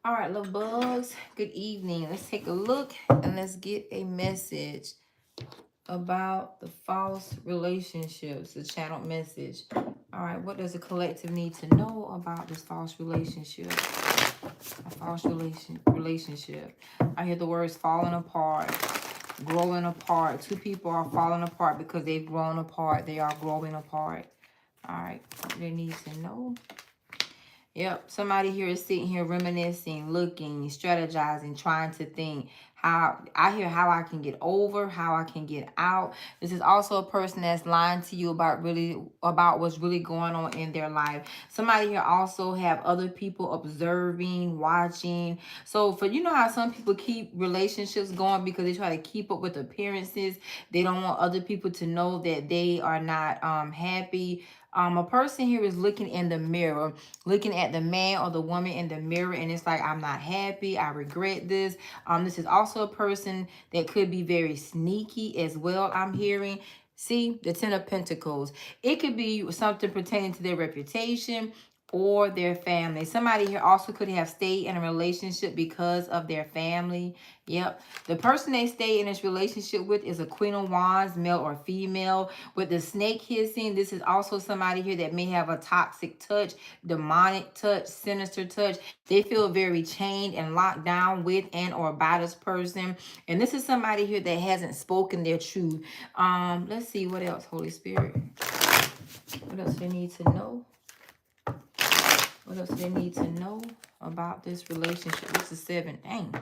All right, little bugs. Good evening. Let's take a look and let's get a message about the false relationships, the channel message. All right, what does the collective need to know about this false relationship? A false relationship. I hear the words falling apart, growing apart. Two people are falling apart because they've grown apart. They are growing apart. All right, what do they need to know? Yep, somebody here is sitting here reminiscing, looking, strategizing, trying to think how I hear how I can get over, how I can get out. This is also a person that's lying to you about what's really going on in their life. Somebody here also have other people observing, watching. So for you know how some people keep relationships going because they try to keep up with appearances. They don't want other people to know that they are not happy. A person here is looking in the mirror, looking at the man or the woman in the mirror, and it's like, I'm not happy, I regret this. This is also a person that could be very sneaky as well, I'm hearing. See, the Ten of Pentacles. It could be something pertaining to their reputation or their family. Somebody here also could have stayed in a relationship because of their family. Yep. The person they stay in this relationship with is a Queen of Wands, male or female. With the snake hissing, this is also somebody here that may have a toxic touch, demonic touch, sinister touch. They feel very chained and locked down with and or by this person. And this is somebody here that hasn't spoken their truth. Let's see what else, Holy Spirit. What else they need to know? What else do they need to know about this relationship? This is 7. Dang.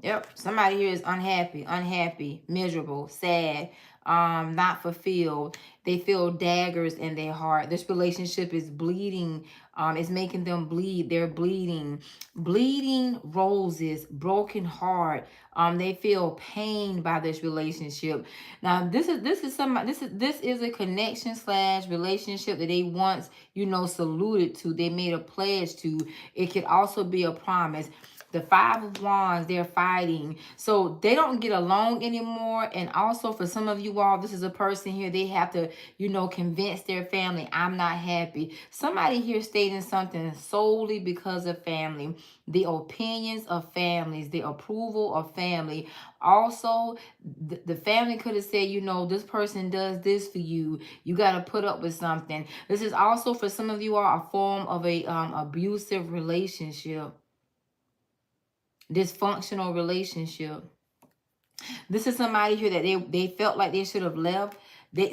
Yep. Somebody here is unhappy, miserable, sad, not fulfilled. They feel daggers in their heart. This relationship is bleeding. It's making them bleed. They're bleeding. Bleeding roses, broken heart. They feel pain by this relationship. Now, this is a connection / relationship that they once, saluted to. They made a pledge to. It could also be a promise. The 5 of Wands, they're fighting. So they don't get along anymore. And also for some of you all, this is a person here, they have to, convince their family, I'm not happy. Somebody here stating something solely because of family. The opinions of families, the approval of family. Also, the family could have said, this person does this for you. You got to put up with something. This is also for some of you all a form of a abusive relationship. Dysfunctional relationship. This is somebody here that they felt like they should have left.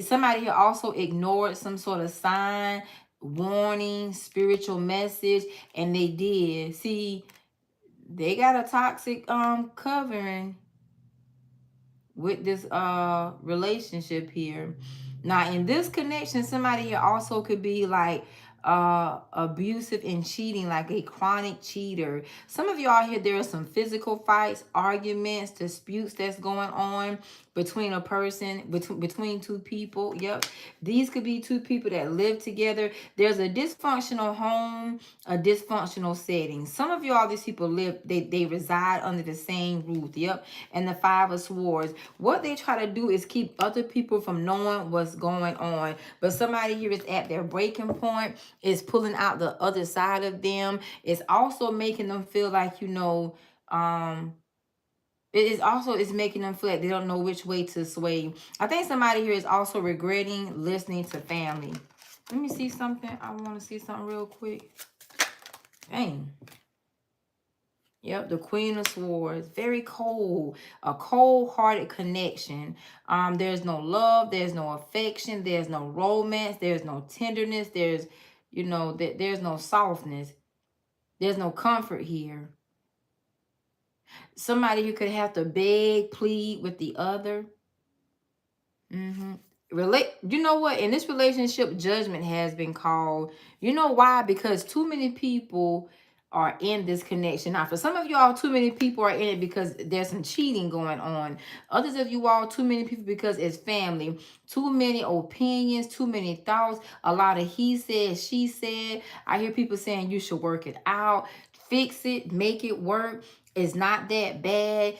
Somebody here also ignored some sort of sign, warning, spiritual message, and they did. See, they got a toxic covering with this relationship here. Now in this connection, somebody here also could be like abusive and cheating, like a chronic cheater. Some of y'all here, there are some physical fights, arguments, disputes that's going on between a person, between two people. Yep, these could be two people that live together. There's a dysfunctional home, a dysfunctional setting. Some of y'all, these people live, they reside under the same roof. Yep. And the 5 of Swords, what they try to do is keep other people from knowing what's going on. But somebody here is at their breaking point, is pulling out the other side of them. It's also making them feel like, it's making them feel like they don't know which way to sway. I think somebody here is also regretting listening to family. Let me see something. I want to see something real quick. Dang. Yep, the Queen of Swords. Very cold. A cold-hearted connection. There's no love. There's no affection. There's no romance. There's no tenderness. There's no softness. There's no comfort here. Somebody who could have to beg, plead with the other. You know what? In this relationship, judgment has been called. You know why? Because too many people are in this connection. Now, for some of y'all, too many people are in it because there's some cheating going on. Others of you all, too many people because it's family. Too many opinions, too many thoughts, a lot of he said, she said. I hear people saying you should work it out, fix it, make it work. It's not that bad.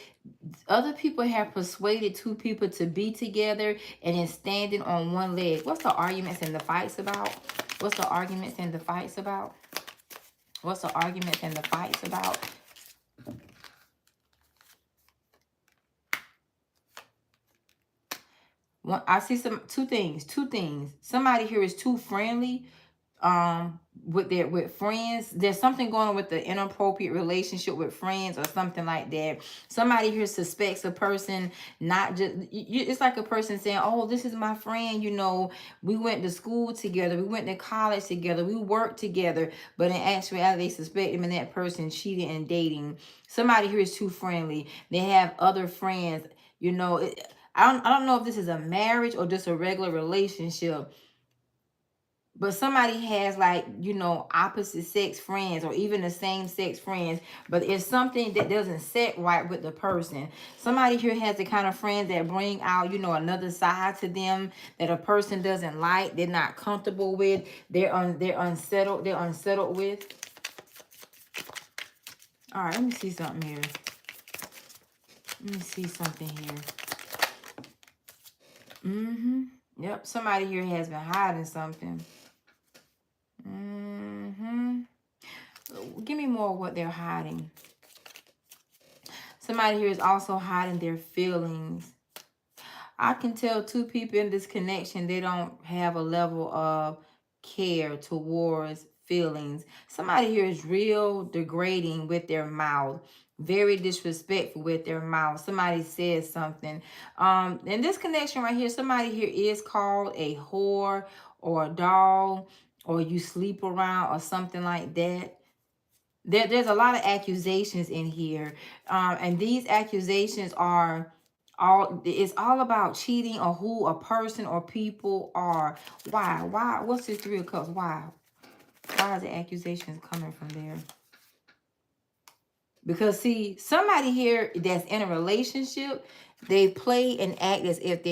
Other people have persuaded two people to be together and is standing on one leg. What's the arguments and the fights about? What's the arguments and the fights about? What's the argument and the fights about? I see two things. Somebody here is too friendly with friends. There's something going on with the inappropriate relationship with friends or something like that. Somebody here suspects a person, not just it's like a person saying, oh, this is my friend, you know, we went to school together, we went to college together, we worked together, but in actuality they suspect him and that person cheating and dating. Somebody here is too friendly. They have other friends, you know. I don't know if this is a marriage or just a regular relationship, but somebody has, like, you know, opposite sex friends or even the same sex friends, but it's something that doesn't set right with the person. Somebody here has the kind of friends that bring out, you know, another side to them that a person doesn't like, they're not comfortable with, they're unsettled with. All right, let me see something here. Let me see something here. Yep, somebody here has been hiding something. Give me more of what they're hiding. Somebody here is also hiding their feelings. I can tell two people in this connection, they don't have a level of care towards feelings. Somebody here is real degrading with their mouth. Very disrespectful with their mouth. Somebody says something. In this connection right here, somebody here is called a whore or a dog, or you sleep around or something like that. There's a lot of accusations in here. And these accusations are it's all about cheating on who a person or people are. Why? What's the Three of Cups? Why is the accusations coming from there? Because see, somebody here that's in a relationship, they play and act as if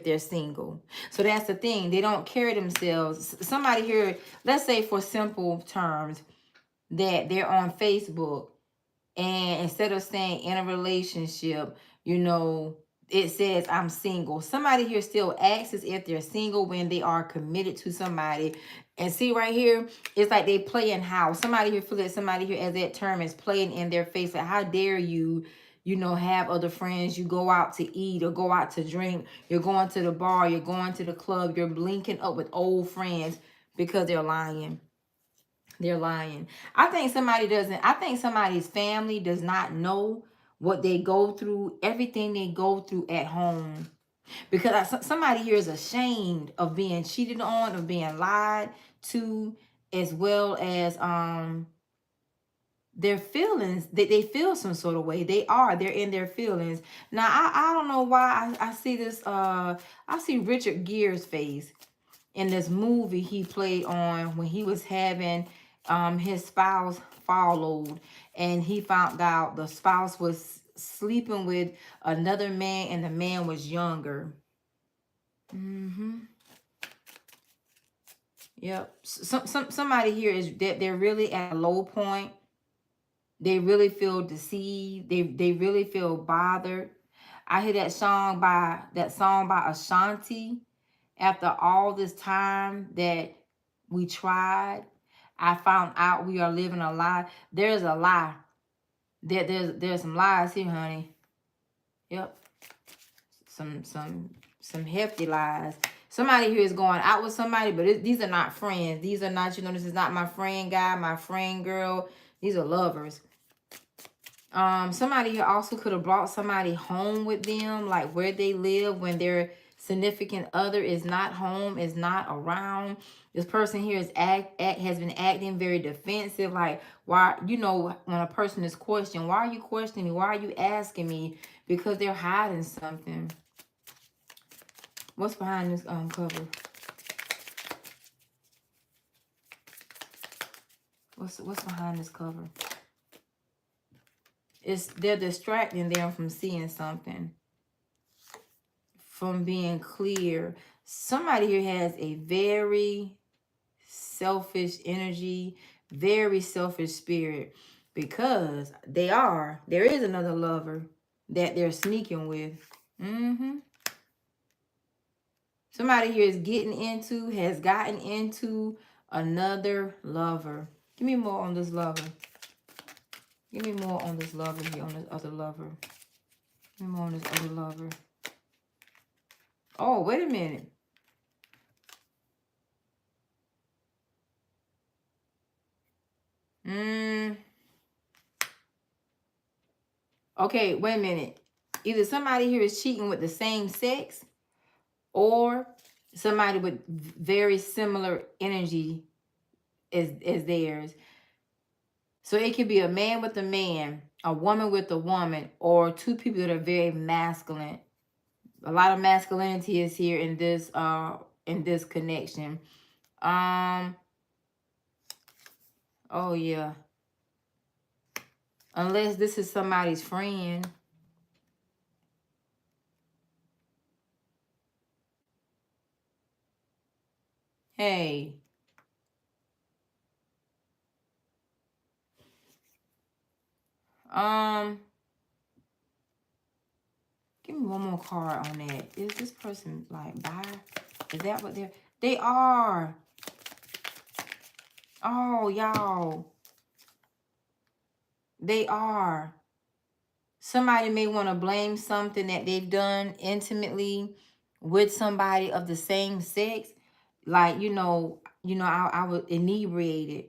they're single. So that's the thing. They don't carry themselves. Somebody here, let's say for simple terms, that they're on Facebook, and instead of saying in a relationship, you know, it says I'm single. Somebody here still acts as if they're single when they are committed to somebody. And see right here, it's like they playing house. Somebody here feel like somebody here, as that term, is playing in their face. Like, how dare you, you know, have other friends. You go out to eat or go out to drink. You're going to the bar. You're going to the club. You're linking up with old friends because they're lying. They're lying. I think somebody's family does not know what they go through, everything they go through at home. Because somebody here is ashamed of being cheated on, of being lied to, as well as their feelings. They feel some sort of way. They're in their feelings. Now I don't know why I see this I see Richard Gere's face in this movie he played on when he was having his spouse followed, and he found out the spouse was sleeping with another man and the man was younger. Yep. Somebody here is that they're really at a low point. They really feel deceived. They really feel bothered. I hear that song by Ashanti. After all this time that we tried, I found out we are living a lie. There's a lie. There's some lies here, honey. Yep. Some hefty lies. Somebody here is going out with somebody, but these are not friends. These are not, you know, this is not my friend guy, my friend girl. These are lovers. Somebody here also could have brought somebody home with them, like where they live, when their significant other is not home, is not around. This person here has been acting very defensive. Like, why, you know, when a person is questioned, why are you questioning me? Why are you asking me? Because they're hiding something. What's behind this cover? What's behind this cover? They're distracting them from seeing something, from being clear. Somebody here has a very selfish energy, very selfish spirit, because there is another lover that they're sneaking with. Somebody here has gotten into another lover. Give me more on this lover. Give me more on this lover here, on this other lover. Give me more on this other lover. Oh, wait a minute. Okay, wait a minute. Either somebody here is cheating with the same sex, or somebody with very similar energy as theirs. So it could be a man with a man, a woman with a woman, or two people that are very masculine. A lot of masculinity is here in this connection. Oh yeah. Unless this is somebody's friend. Hey. Give me one more card on that. Is this person like bi? Is that what they are? Oh, y'all. They are. Somebody may want to blame something that they've done intimately with somebody of the same sex. Like, I was inebriated.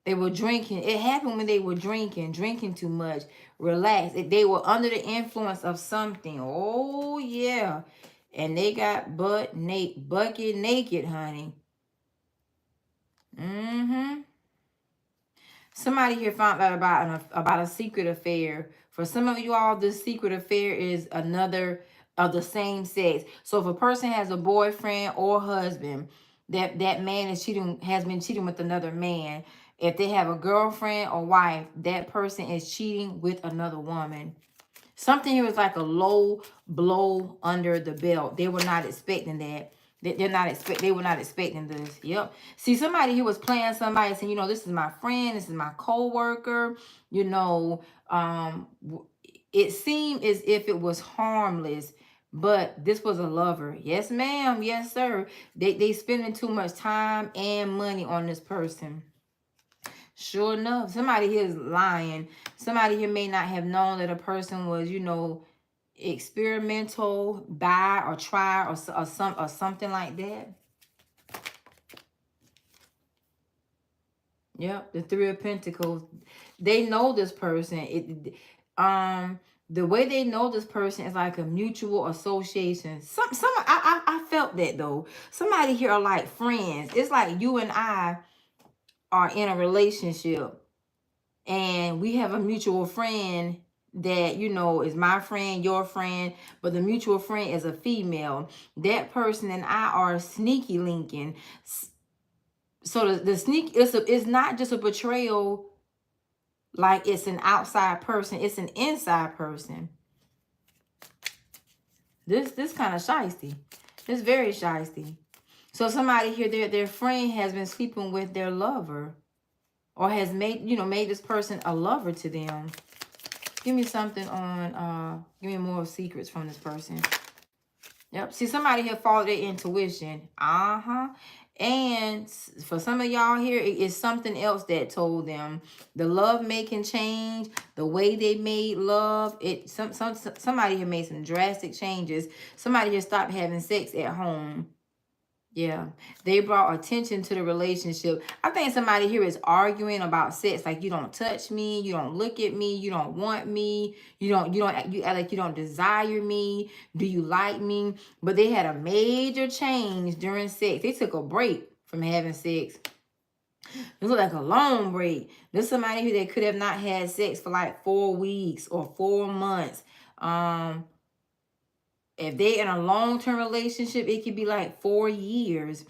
They were drinking. It happened when they were drinking too much. Relax. They were under the influence of something. Oh, yeah. And they got bucket naked, honey. Somebody here found out about a secret affair. For some of you all, this secret affair is another of the same sex. So if a person has a boyfriend or husband, that man has been cheating with another man. If they have a girlfriend or wife, that person is cheating with another woman. Something here was like a low blow under the belt. They were not expecting that. They were not expecting this. Yep. See, somebody here was playing somebody saying, this is my friend, this is my co-worker. It seemed as if it was harmless, but this was a lover. Yes, ma'am. Yes, sir. They spending too much time and money on this person. Sure enough, somebody here is lying. Somebody here may not have known that a person was, experimental, buy or try or something like that. Yep, the Three of Pentacles. They know this person. The way they know this person is like a mutual association. I felt that though. Somebody here are like friends. It's like you and I are in a relationship, and we have a mutual friend that is my friend, your friend, but the mutual friend is a female. That person and I are sneaky linking. So the sneak it's not just a betrayal like it's an outside person, it's an inside person. This kind of shiesty. It's very shiesty. So somebody here, their friend has been sleeping with their lover, or has made this person a lover to them. Give me something on, give me more secrets from this person. Yep. See, somebody here followed their intuition. And for some of y'all here, it is something else that told them. The love making change, the way they made love. Somebody here made some drastic changes. Somebody here stopped having sex at home. Yeah, they brought attention to the relationship. I think somebody here is arguing about sex. Like, you don't touch me, you don't look at me, you don't want me, you act like you don't desire me. Do you like me? But they had a major change during sex. They took a break from having sex. It looked like a long break. There's somebody here that could have not had sex for like 4 weeks or 4 months. If they in a long-term relationship, it could be like 4 years.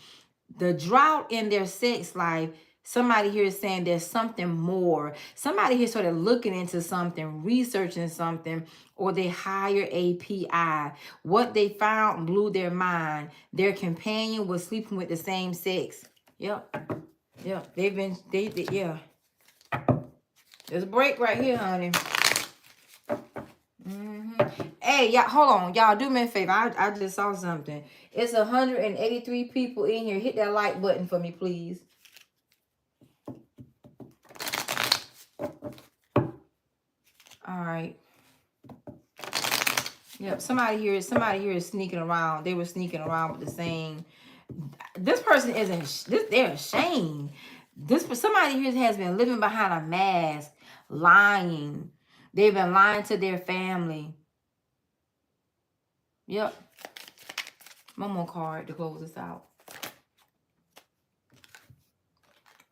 The drought in their sex life, somebody here is saying there's something more. Somebody here started looking into something, researching something, or they hired a PI. What they found blew their mind. Their companion was sleeping with the same sex. Yep. Yep. Yeah. There's a break right here, honey. Hey, y'all, hold on. Y'all, do me a favor. I just saw something. It's 183 people in here. Hit that like button for me, please. All right. Yep. Somebody here is sneaking around. They were sneaking around with the same. This person isn't. They're ashamed. Somebody here has been living behind a mask, lying. They've been lying to their family. Yep. One more card to close this out.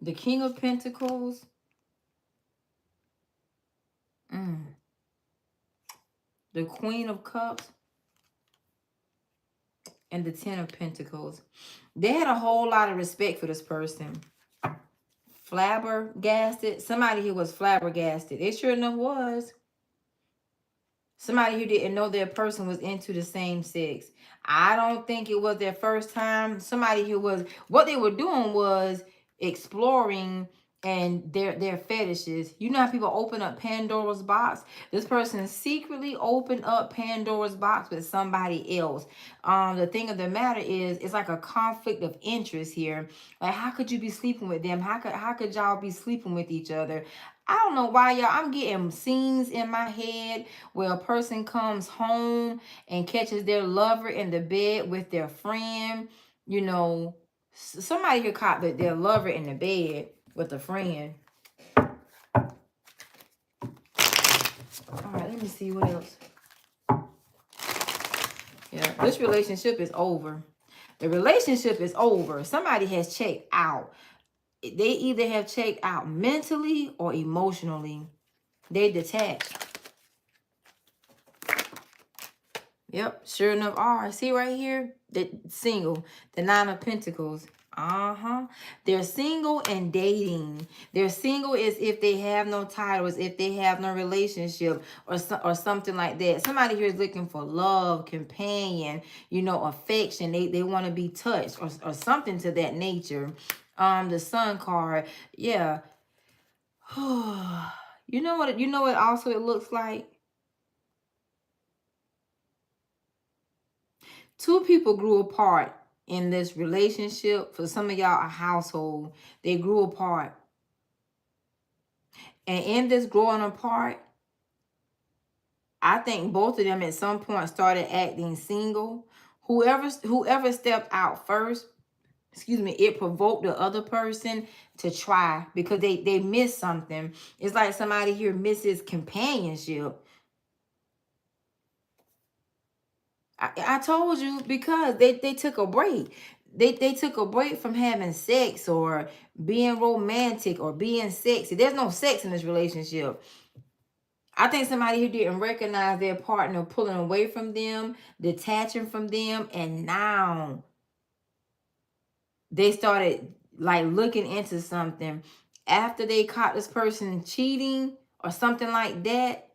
The King of Pentacles. The Queen of Cups. And the Ten of Pentacles. They had a whole lot of respect for this person. Flabbergasted. Somebody who was flabbergasted. It sure enough was. Somebody who didn't know their person was into the same sex. I don't think it was their first time. Somebody who was, what they were doing was exploring and their fetishes. You know how people open up Pandora's box? This person secretly opened up Pandora's box with somebody else. The thing of the matter is, it's like a conflict of interest here. Like, how could you be sleeping with them? How could y'all be sleeping with each other? I don't know why, y'all. I'm getting scenes in my head where a person comes home and catches their lover in the bed with their friend. You know, somebody here caught their lover in the bed with a friend. All right, let me see what else. Yeah, this relationship is over. The relationship is over. Somebody has checked out. They either have checked out mentally or emotionally. They detached. Yep, sure enough are. See right here? The single. The Nine of Pentacles. They're single and dating. They're single as if they have no titles, if they have no relationship or something like that. Somebody here is looking for love, companion, you know, affection. They want to be touched or something to that nature. The Sun card. Yeah. You know what also it looks like? Two people grew apart in this relationship. For some of y'all, a household, they grew apart. And in this growing apart, I think both of them at some point started acting single. Whoever stepped out first, it provoked the other person to try because they missed something. It's like somebody here misses companionship. I told you, because they took a break. They took a break from having sex or being romantic or being sexy. There's no sex in this relationship. I think somebody who didn't recognize their partner pulling away from them, detaching from them, and now they started like looking into something. After they caught this person cheating or something like that,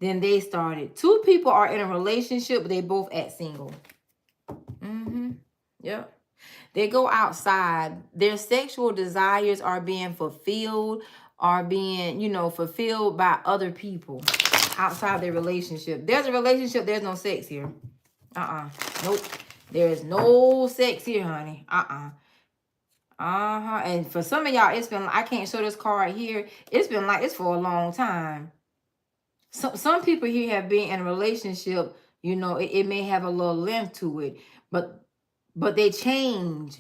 then they started. Two people are in a relationship, but they both act single. Yep. They go outside. Their sexual desires are being fulfilled, fulfilled by other people outside their relationship. There's a relationship, there's no sex here. Nope. There is no sex here, honey. And for some of y'all, it's been, I can't show this card here. It's been like this for a long time. Some people here have been in a relationship, it may have a little length to it, but they change.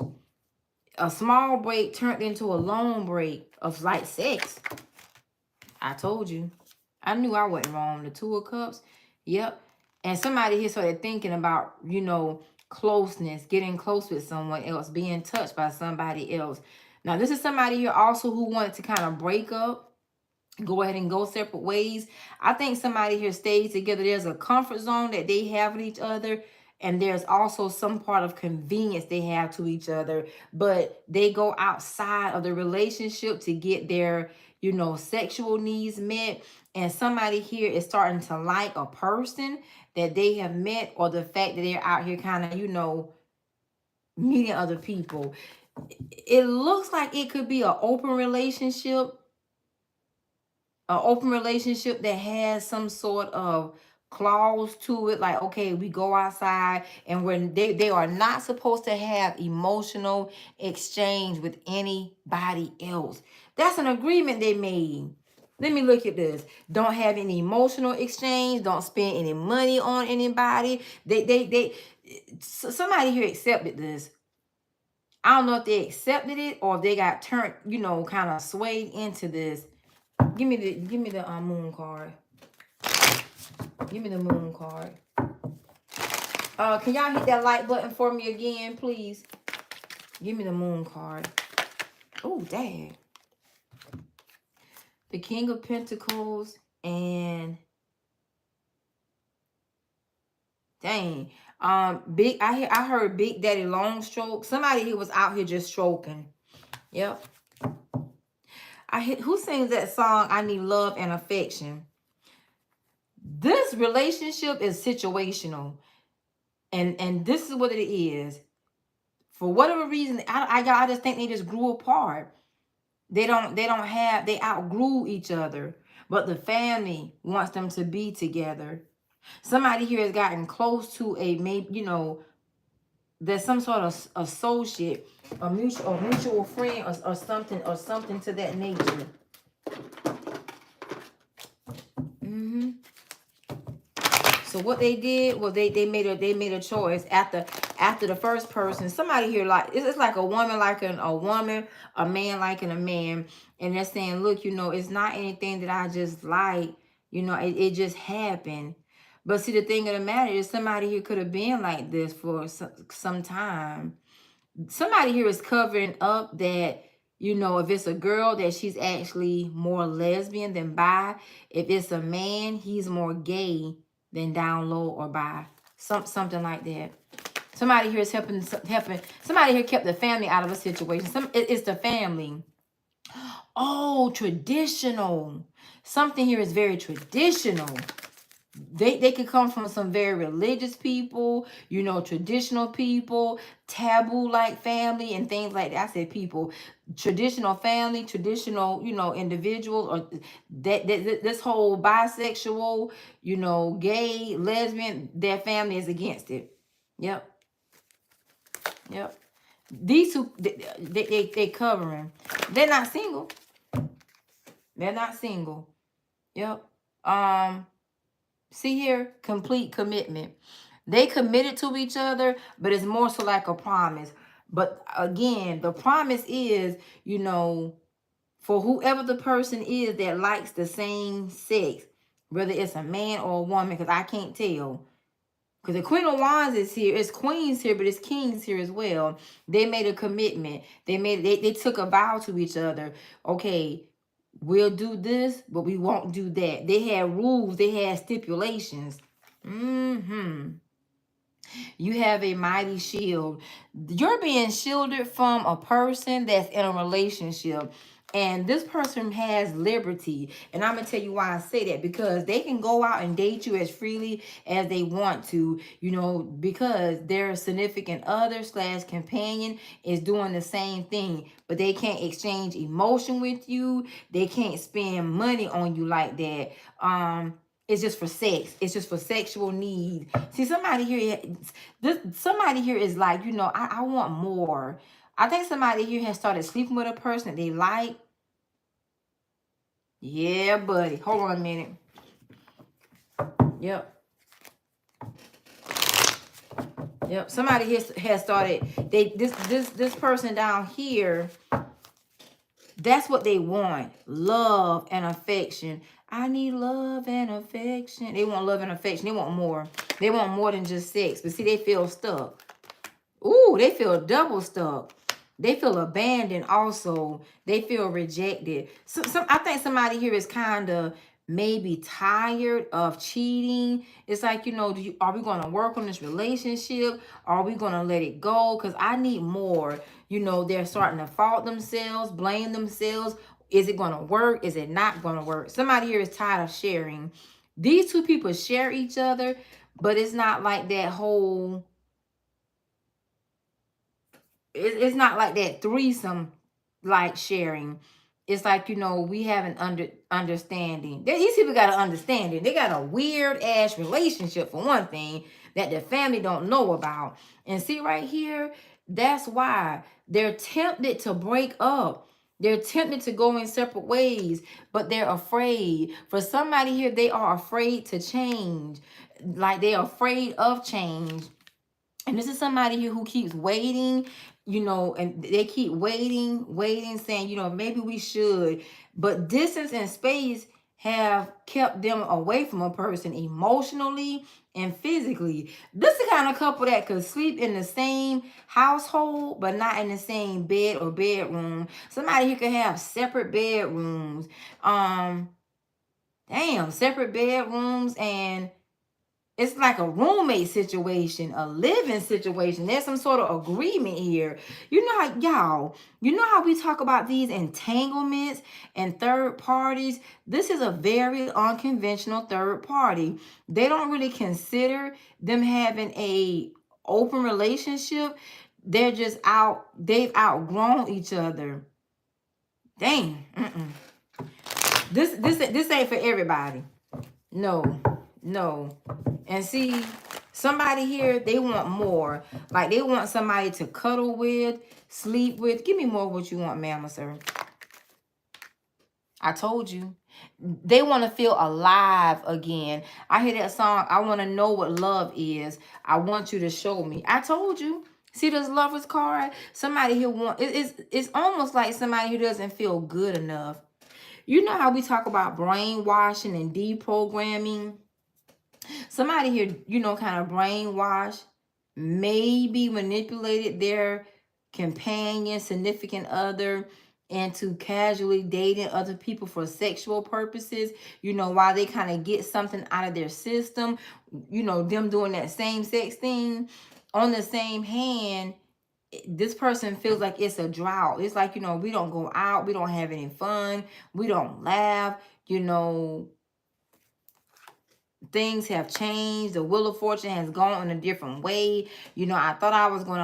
A small break turned into a long break of like sex. I told you. I knew I wasn't wrong. The Two of Cups. Yep. And somebody here started thinking about, closeness, getting close with someone else, being touched by somebody else. Now, this is somebody here also who wanted to kind of break up, go ahead and go separate ways. I think somebody here stays together. There's a comfort zone that they have with each other. And there's also some part of convenience they have to each other. But they go outside of the relationship to get their, sexual needs met. And somebody here is starting to like a person that they have met, or the fact that they're out here kind of, meeting other people. It looks like it could be an open relationship. An open relationship that has some sort of clause to it, like, okay, we go outside, and when they are not supposed to have emotional exchange with anybody else. That's an agreement they made. Let me look at this. Don't have any emotional exchange. Don't spend any money on anybody. Somebody here accepted this. I don't know if they accepted it or if they got turned, you know, kind of swayed into this. Give me the moon card. Give me the moon card. Can y'all hit that like button for me again, please? Give me the moon card. Oh, dang. The King of Pentacles and dang. I heard Big Daddy Long Stroke. Somebody here was out here just stroking. Yep. Who sings that song? I Need Love and Affection. This relationship is situational. And this is what it is. For whatever reason, I just think they just grew apart. They outgrew each other. But the family wants them to be together. Somebody here has gotten close to maybe, you know, there's some sort of associate, a mutual friend or something to that nature. So what they did was they made a choice after the first person. Somebody here, like it's like a woman liking a woman, a man liking a man, and they're saying, look, you know, it's not anything that I just like, you know, it just happened. But see, the thing of the matter is somebody here could have been like this for some time. Somebody here is covering up that, you know, if it's a girl, that she's actually more lesbian than bi. If it's a man, he's more gay than down low or bi. Something like that. Somebody here is helping. Somebody here kept the family out of a situation. It's the family. Oh, traditional. Something here is very traditional. They could come from some very religious people, you know, traditional people, taboo like family and things like that. I said people, traditional family, traditional, you know, individuals, or that this whole bisexual, you know, gay, lesbian, their family is against it. Yep. Yep. These two, they covering. They're not single. They're not single. Yep. See here, complete commitment. They committed to each other, but it's more so like a promise. But again, the promise is, you know, for whoever the person is that likes the same sex, whether it's a man or a woman, because I can't tell. Because the Queen of Wands is here. It's queens here, but it's kings here as well. They made a commitment. They took a vow to each other. Okay, we'll do this, but we won't do that. They had rules. They had stipulations. You have a mighty shield. You're being shielded from a person that's in a relationship. And this person has liberty. And I'm going to tell you why I say that. Because they can go out and date you as freely as they want to. You know, because their significant other / companion is doing the same thing. But they can't exchange emotion with you. They can't spend money on you like that. It's just for sex. It's just for sexual needs. See, somebody here is like, you know, I want more. I think somebody here has started sleeping with a person that they like. Yeah, buddy. Hold on a minute. Yep. Yep. Somebody here has started. This person down here, that's what they want. Love and affection. I need love and affection. They want love and affection. They want more. They want more than just sex. But see, they feel stuck. Ooh, they feel double stuck. They feel abandoned also. They feel rejected. I think somebody here is kind of maybe tired of cheating. It's like, you know, are we going to work on this relationship? Are we going to let it go? Because I need more. You know, they're starting to fault themselves, blame themselves. Is it going to work? Is it not going to work? Somebody here is tired of sharing. These two people share each other, but it's not like that whole... It's not like that threesome like sharing. It's like, you know, we have an understanding. These people got an understanding. They got a weird ass relationship for one thing that the family don't know about. And see right here, that's why they're tempted to break up. They're tempted to go in separate ways, but they're afraid. For somebody here, they are afraid to change. Like they're afraid of change. And this is somebody here who keeps waiting, you know, and they keep waiting, saying, you know, maybe we should. But distance and space have kept them away from a person emotionally and physically. This is the kind of couple that could sleep in the same household, but not in the same bed or bedroom. Somebody who could have separate bedrooms. Separate bedrooms, and it's like a roommate situation, a living situation. There's some sort of agreement here. You know how, y'all, you know how we talk about these entanglements and third parties? This is a very unconventional third party. They don't really consider them having a open relationship. They're just they've outgrown each other. Dang. This ain't for everybody. No. And see, somebody here, they want more. Like they want somebody to cuddle with, sleep with. Give me more of what you want, ma'am or sir. I told you. They want to feel alive again. I hear that song, I want to know what love is. I want you to show me. I told you. See this lover's card? Somebody here it's almost like somebody who doesn't feel good enough. You know how we talk about brainwashing and deprogramming? Somebody here, you know, kind of brainwashed, maybe manipulated their companion, significant other into casually dating other people for sexual purposes, you know, while they kind of get something out of their system, you know, them doing that same sex thing. On the same hand, this person feels like it's a drought. It's like, you know, we don't go out, we don't have any fun, we don't laugh, you know, things have changed. The wheel of fortune has gone in a different way. You know, I thought I was going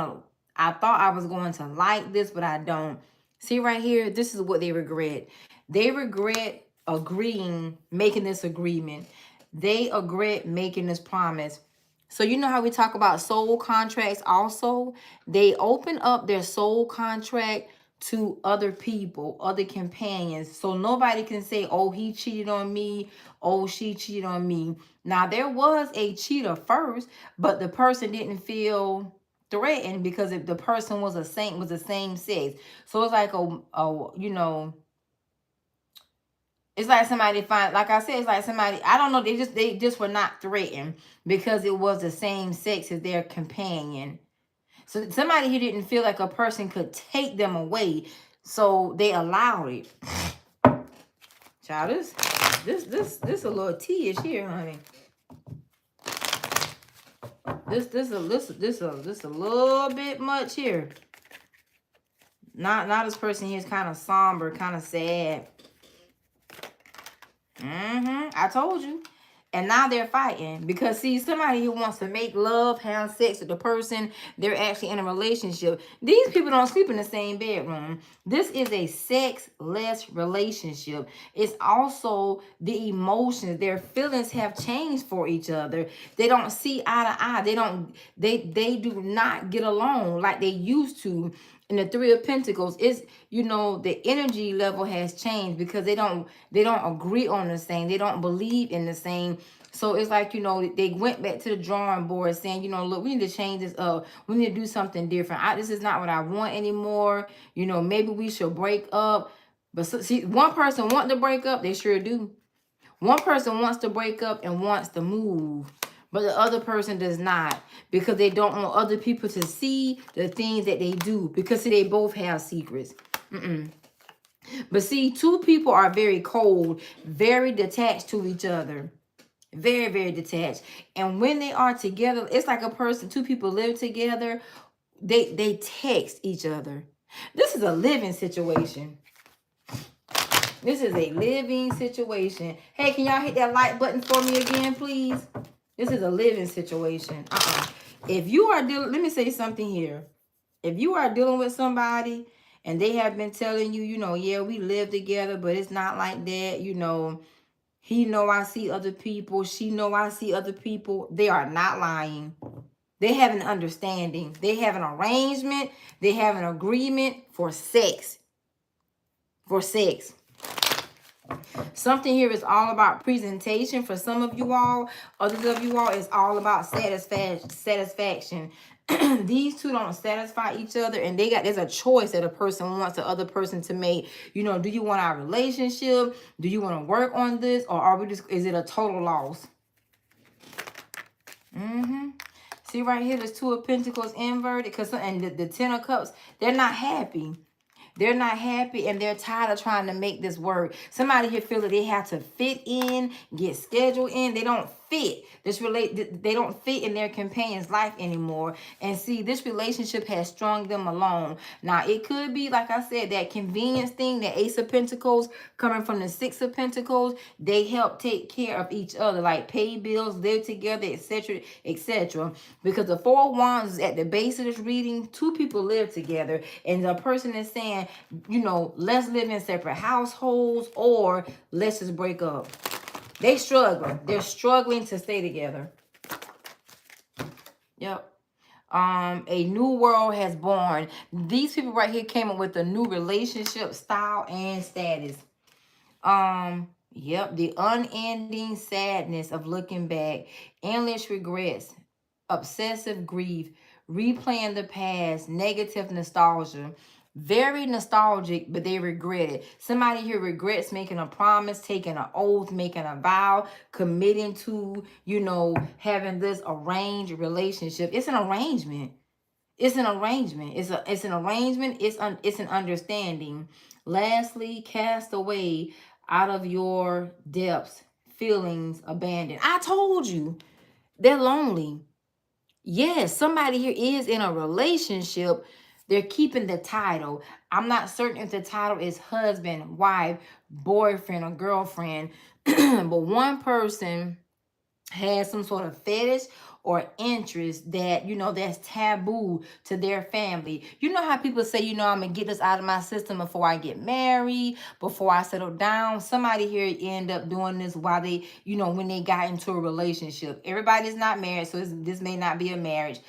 to like this, but I don't. See right here, this is what they regret. They regret making this agreement. They regret making this promise. So you know how we talk about soul contracts also? They open up their soul contract to other people, other companions. So nobody can say, oh, he cheated on me. Oh, she cheated on me. Now, there was a cheater first, but the person didn't feel threatened because if the person was the same sex. So it's like you know, it's like somebody like I said, it's like somebody, I don't know, they just were not threatened because it was the same sex as their companion. So somebody who didn't feel like a person could take them away, so they allowed it. Child, this a little tea-ish here, honey. This a little bit much here. Not this person here is kind of somber, kind of sad. I told you. And now they're fighting because, see, somebody who wants to make love, have sex with the person, they're actually in a relationship. These people don't sleep in the same bedroom. This is a sex-less relationship. It's also the emotions. Their feelings have changed for each other. They don't see eye to eye. They do not get along like they used to. In the Three of Pentacles, it's, you know, the energy level has changed because they don't agree on the same. They don't believe in the same. So it's like, you know, they went back to the drawing board saying, you know, look, we need to change this up. We need to do something different. This is not what I want anymore. You know, maybe we should break up. But see, one person wants to break up. They sure do. One person wants to break up and wants to move, but the other person does not, because they don't want other people to see the things that they do, because see, they both have secrets. But see, two people are very cold, very detached to each other. Very, very detached. And when they are together, it's like a person, two people live together, they text each other. This is a living situation. This is a living situation. Hey, can y'all hit that like button for me again, please? This is a living situation. If you are dealing, let me say something here. If you are dealing with somebody and they have been telling you, you know, yeah, we live together, but it's not like that, you know, he know I see other people, she know I see other people, they are not lying. They have an understanding. They have an arrangement. They have an agreement for sex. for sex. Something here is all about presentation for some of you all. Others of you all is all about satisfaction. These two don't satisfy each other, and there's a choice that a person wants the other person to make. You know, do you want our relationship? Do you want to work on this, or are we just, is it a total loss? See right here, there's Two of Pentacles inverted, and the Ten of Cups, they're not happy. They're not happy, and they're tired of trying to make this work. Somebody here feel that they have to fit in, get scheduled in. They don't fit. They don't fit in their companion's life anymore. And see, this relationship has strung them along. Now, it could be, like I said, that convenience thing, the Ace of Pentacles coming from the Six of Pentacles. They help take care of each other, like pay bills, live together, etc., etc. Because the Four of Wands is at the base of this reading. Two people live together, and the person is saying, you know, let's live in separate households, or let's just break up. They struggling. They're struggling to stay together. Yep. A new world has born. These people right here came up with a new relationship style and status. Yep, the unending sadness of looking back, endless regrets, obsessive grief, replaying the past, negative nostalgia. Very nostalgic, but they regret it. Somebody here regrets making a promise, taking an oath, making a vow, committing to, you know, having this arranged relationship. It's an arrangement. It's an arrangement. It's an arrangement. It's an understanding. Lastly, cast away out of your depths, feelings abandoned. I told you, they're lonely. Yes, somebody here is in a relationship. They're keeping the title. I'm not certain if the title is husband, wife, boyfriend, or girlfriend. But one person has some sort of fetish or interest that, you know, that's taboo to their family. You know how people say, you know, I'm going to get this out of my system before I get married, before I settle down. Somebody here end up doing this while they, you know, when they got into a relationship. Everybody's not married, so this may not be a marriage.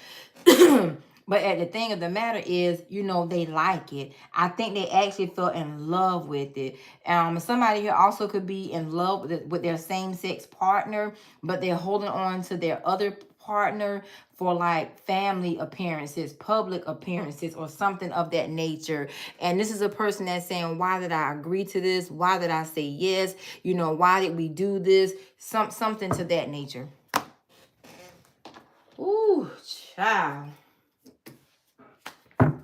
But the thing of the matter is, you know, they like it. I think they actually fell in love with it. Somebody here also could be in love with their same-sex partner, but they're holding on to their other partner for like family appearances, public appearances, or something of that nature. And this is a person that's saying, why did I agree to this? Why did I say yes? You know, why did we do this? Something to that nature. Ooh, child.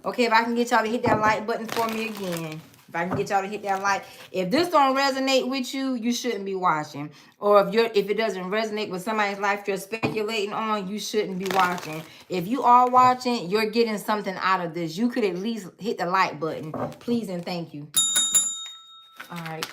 Okay, if I can get y'all to hit that like button for me again. If I can get y'all to hit that like. If this don't resonate with you, you shouldn't be watching. Or if it doesn't resonate with somebody's life you're speculating on, you shouldn't be watching. If you are watching, you're getting something out of this. You could at least hit the like button. Please and thank you. All right.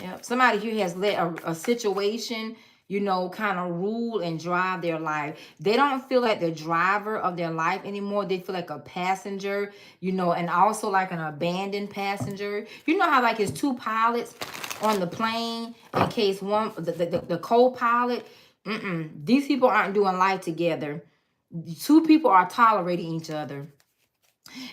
Yep. Somebody here has let a situation, you know, kind of rule and drive their life. They don't feel like the driver of their life anymore. They feel like a passenger, you know, and also like an abandoned passenger. You know how like it's two pilots on the plane in case one, the co-pilot. These people aren't doing life together. Two people are tolerating each other.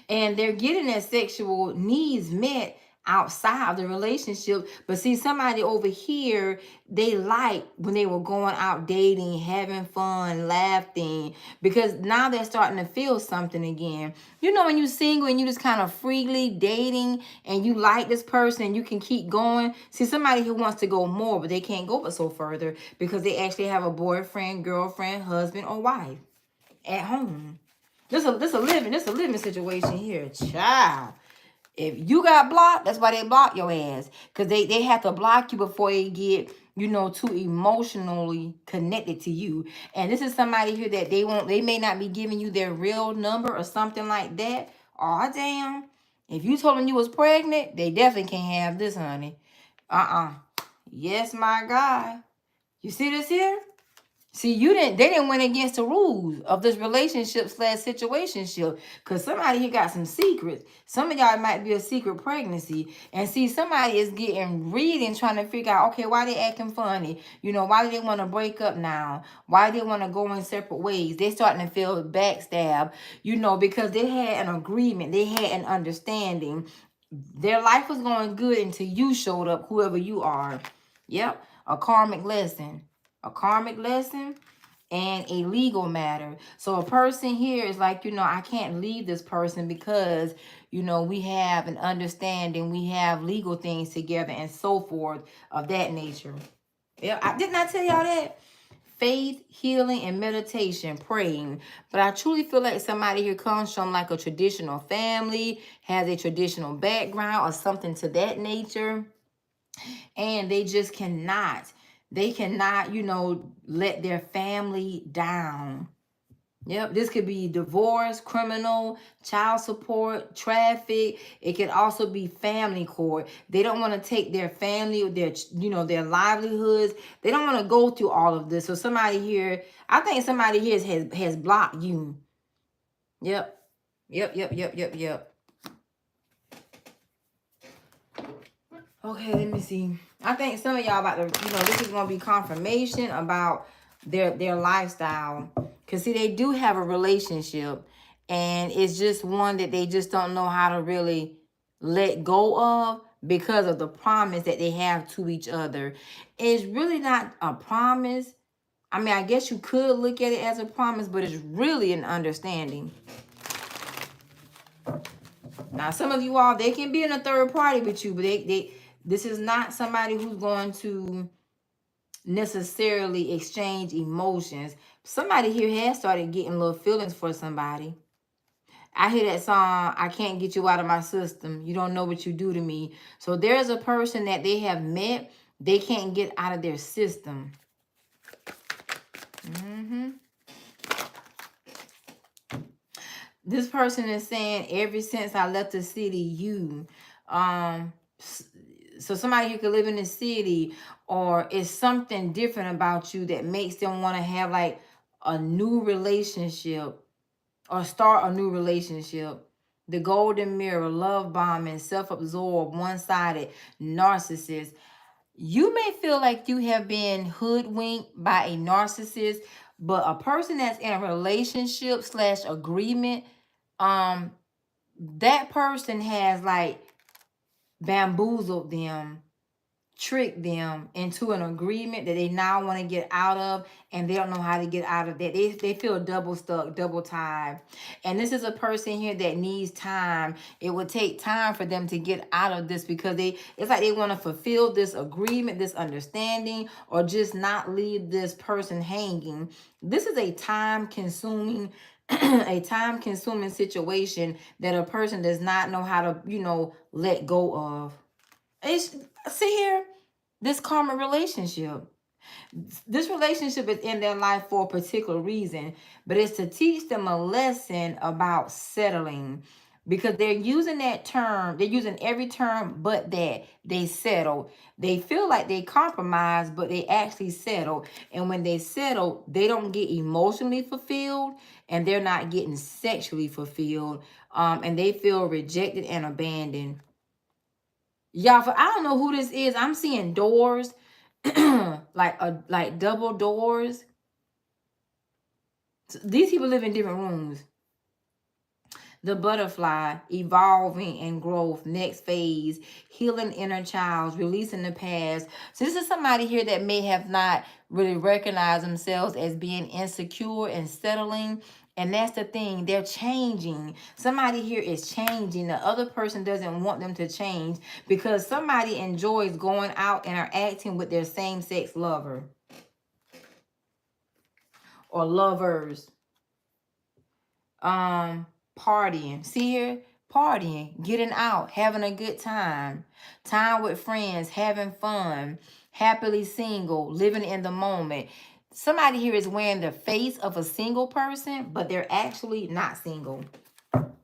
And they're getting their sexual needs met outside of the relationship. But see, somebody over here, they like when they were going out dating, having fun, laughing, because now they're starting to feel something again. You know, when you're single and you just kind of freely dating and you like this person and you can keep going. See, somebody who wants to go more, but they can't go but so further because they actually have a boyfriend, girlfriend, husband, or wife at home. This a living situation here, child. If you got blocked, that's why they block your ass. Because they have to block you before they get, you know, too emotionally connected to you. And this is somebody here that they may not be giving you their real number or something like that. Aw, damn. If you told them you was pregnant, they definitely can't have this, honey. Yes, my God. You see this here? See, they didn't went against the rules of this relationship / situationship. Because somebody here got some secrets. Some of y'all might be a secret pregnancy. And see, somebody is getting reading, trying to figure out, okay, why they acting funny? You know, why do they want to break up now? Why do they want to go in separate ways? They starting to feel backstab, you know, because they had an agreement. They had an understanding. Their life was going good until you showed up, whoever you are. Yep, a karmic lesson. A karmic lesson and a legal matter. So a person here is like, I can't leave this person because, we have an understanding, we have legal things together and so forth of that nature. Yeah, I did not tell y'all that. Faith, healing, and meditation, praying. But I truly feel like somebody here comes from like a traditional family, has a traditional background or something to that nature. And they just cannot, let their family down. Yep, this could be divorce, criminal, child support, traffic. It could also be family court. They don't want to take their family, their livelihoods. They don't want to go through all of this. So somebody here, I think somebody here has blocked you. Yep. Yep. Okay, let me see. I think some of y'all about to, this is going to be confirmation about their lifestyle. Because, see, they do have a relationship. And it's just one that they just don't know how to really let go of because of the promise that they have to each other. It's really not a promise. I mean, I guess you could look at it as a promise, but it's really an understanding. Now, some of you all, they can be in a third party with you, but this is not somebody who's going to necessarily exchange emotions. Somebody here has started getting little feelings for somebody. I hear that song, I can't get you out of my system. You don't know what you do to me. So there's a person that they have met, they can't get out of their system. This person is saying, ever since I left the city, so somebody who could live in the city, or it's something different about you that makes them want to have like a new relationship or start a new relationship. The golden mirror, love bombing, self-absorbed, one-sided, narcissist. You may feel like you have been hoodwinked by a narcissist, but a person that's in a relationship / agreement, that person has like bamboozled them, tricked them into an agreement that they now want to get out of, and they don't know how to get out of that. They feel double stuck, double tied. And this is a person here that needs time. It would take time for them to get out of this because it's like they want to fulfill this agreement, this understanding, or just not leave this person hanging. This is a time-consuming a time-consuming situation that a person does not know how to, let go of. See here, this karma relationship. This relationship is in their life for a particular reason, but it's to teach them a lesson about settling. Because they're using that term, they're using every term but that. They settle. They feel like they compromise, but they actually settle. And when they settle, they don't get emotionally fulfilled, and they're not getting sexually fulfilled. And they feel rejected and abandoned. Y'all, I don't know who this is. I'm seeing doors, like double doors. So these people live in different rooms. The butterfly, evolving and growth, next phase, healing inner child, releasing the past. So this is somebody here that may have not really recognized themselves as being insecure and settling. And that's the thing, they're changing. Somebody here is changing. The other person doesn't want them to change because somebody enjoys going out and are acting with their same-sex lover or lovers. Partying. See here? Partying, getting out, having a good time with friends, having fun, happily single, living in the moment. Somebody here is wearing the face of a single person, but they're actually not single.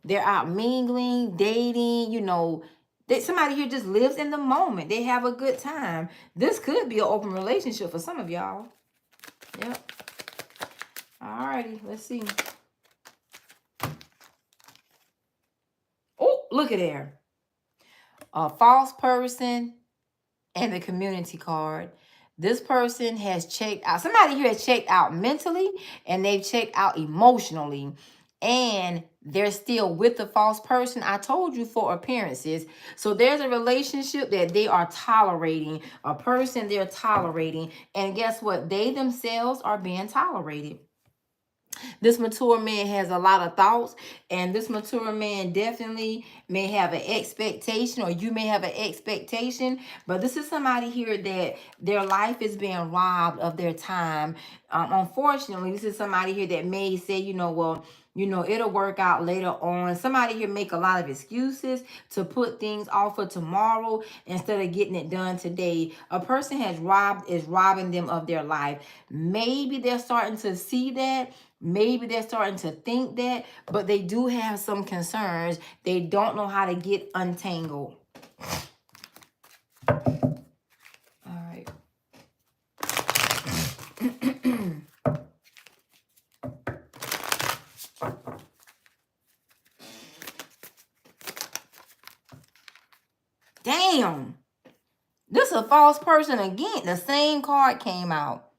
They're out mingling, dating, somebody here just lives in the moment. They have a good time. This could be an open relationship for some of y'all. Yep. Alrighty, let's see. Oh, look at there. A false person and the community card. This person has checked out. Somebody here has checked out mentally, and they've checked out emotionally. And they're still with the false person. I told you for appearances. So there's a relationship that they are tolerating, a person they're tolerating. And guess what? They themselves are being tolerated. This mature man has a lot of thoughts, and this mature man definitely may have an expectation, or you may have an expectation, but this is somebody here that their life is being robbed of their time. Unfortunately, this is somebody here that may say, well, it'll work out later on. Somebody here make a lot of excuses to put things off for tomorrow instead of getting it done today. A person is robbing them of their life. Maybe they're starting to see that. Maybe they're starting to think that, but they do have some concerns. They don't know how to get untangled. All right. Damn. This is a false person again. The same card came out.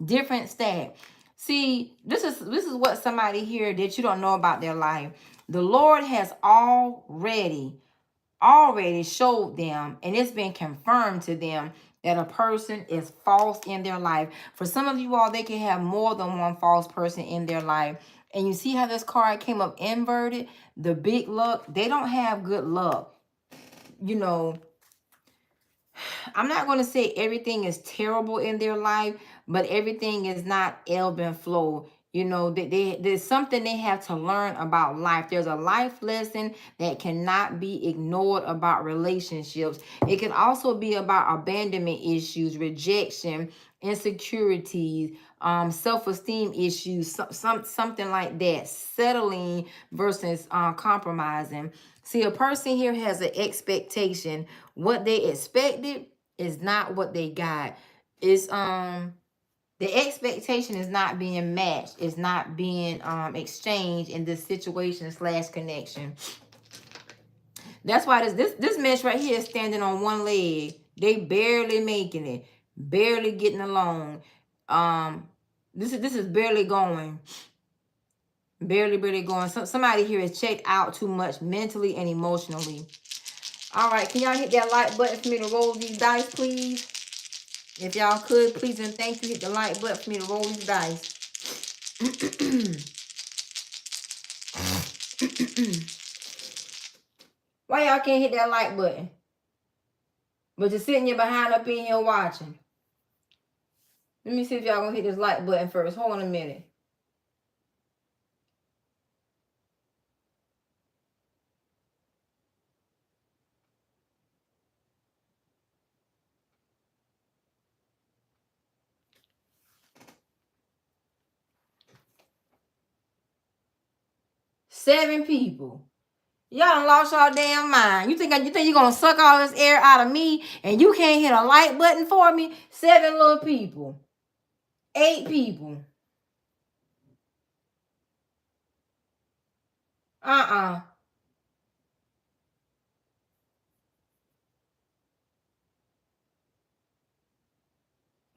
Different stack. See, this is what somebody here that you don't know about their life. The Lord has already showed them, and it's been confirmed to them that a person is false in their life. For some of you all, they can have more than one false person in their life. And you see how this card came up inverted? The big luck. They don't have good luck. I'm not going to say everything is terrible in their life, but everything is not ebb and flow. There's something they have to learn about life. There's a life lesson that cannot be ignored about relationships. It can also be about abandonment issues, rejection, insecurities, self-esteem issues, something like that. Settling versus compromising. See, a person here has an expectation. What they expected is not what they got. It's the expectation is not being matched. It's not being exchanged in this situation / connection. That's why this mesh right here is standing on one leg. They barely making it, barely getting along. This is barely going. Barely going. Somebody here is checked out too much mentally and emotionally. All right, can y'all hit that like button for me to roll these dice, please? If y'all could, please and thank you. Hit the like button for me to roll these dice. Why y'all can't hit that like button? But you're sitting your behind up in here watching. Let me see if y'all gonna hit this like button first. Hold on a minute. Seven people. Y'all done lost y'all damn mind. You think you're gonna suck all this air out of me and you can't hit a like button for me? 7 little people. 8 people.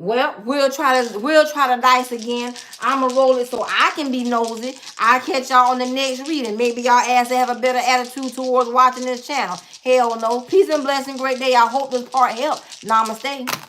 Well, we'll try to dice again. I'ma roll it so I can be nosy. I'll catch y'all on the next reading. Maybe y'all ask to have a better attitude towards watching this channel. Hell no. Peace and blessing. Great day. I hope this part helped. Namaste.